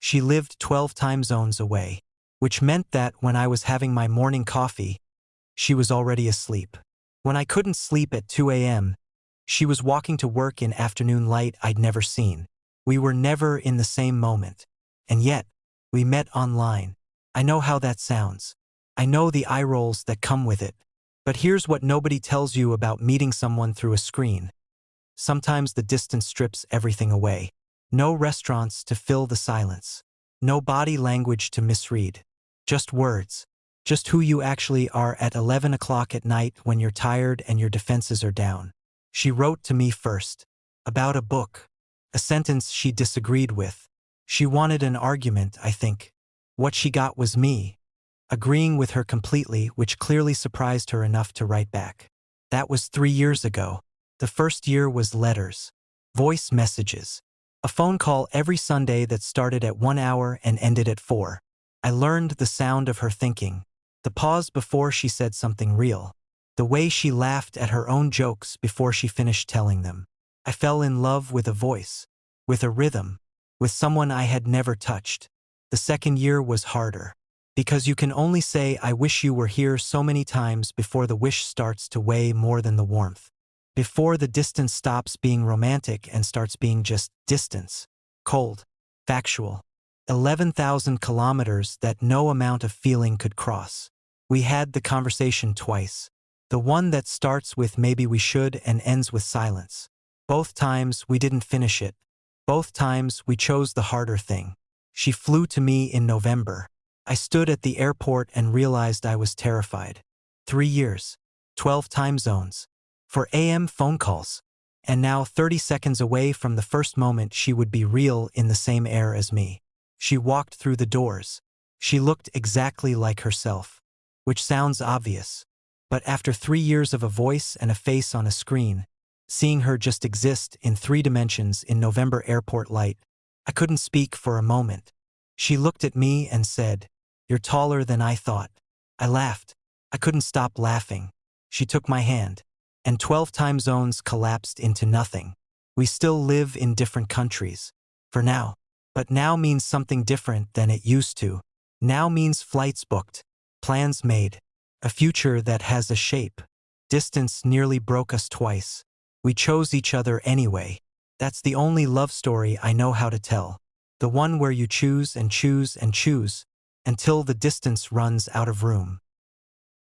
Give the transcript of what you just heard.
She lived 12 time zones away, which meant that when I was having my morning coffee, she was already asleep. When I couldn't sleep at 2 a.m., she was walking to work in afternoon light I'd never seen. We were never in the same moment. And yet, we met online. I know how that sounds. I know the eye rolls that come with it. But here's what nobody tells you about meeting someone through a screen. Sometimes the distance strips everything away. No restaurants to fill the silence. No body language to misread. Just words. Just who you actually are at 11 o'clock at night when you're tired and your defenses are down. She wrote to me first. About a book. A sentence she disagreed with. She wanted an argument, I think. What she got was me. Agreeing with her completely, which clearly surprised her enough to write back. That was 3 years ago. The first year was letters. Voice messages. A phone call every Sunday that started at 1 hour and ended at 4. I learned the sound of her thinking. The pause before she said something real. The way she laughed at her own jokes before she finished telling them. I fell in love with a voice. With a rhythm. With someone I had never touched. The second year was harder. Because you can only say I wish you were here so many times before the wish starts to weigh more than the warmth. Before the distance stops being romantic and starts being just distance. Cold. Factual. 11,000 kilometers that no amount of feeling could cross. We had the conversation twice. The one that starts with maybe we should and ends with silence. Both times we didn't finish it. Both times we chose the harder thing. She flew to me in November. I stood at the airport and realized I was terrified. 3 years. 12 time zones. For AM phone calls. And now 30 seconds away from the first moment she would be real in the same air as me. She walked through the doors. She looked exactly like herself. Which sounds obvious. But after 3 years of a voice and a face on a screen, seeing her just exist in 3 dimensions in November airport light, I couldn't speak for a moment. She looked at me and said, "You're taller than I thought." I laughed. I couldn't stop laughing. She took my hand. And 12 time zones collapsed into nothing. We still live in different countries. For now. But now means something different than it used to. Now means flights booked. Plans made. A future that has a shape. Distance nearly broke us twice. We chose each other anyway. That's the only love story I know how to tell. The one where you choose and choose and choose until the distance runs out of room.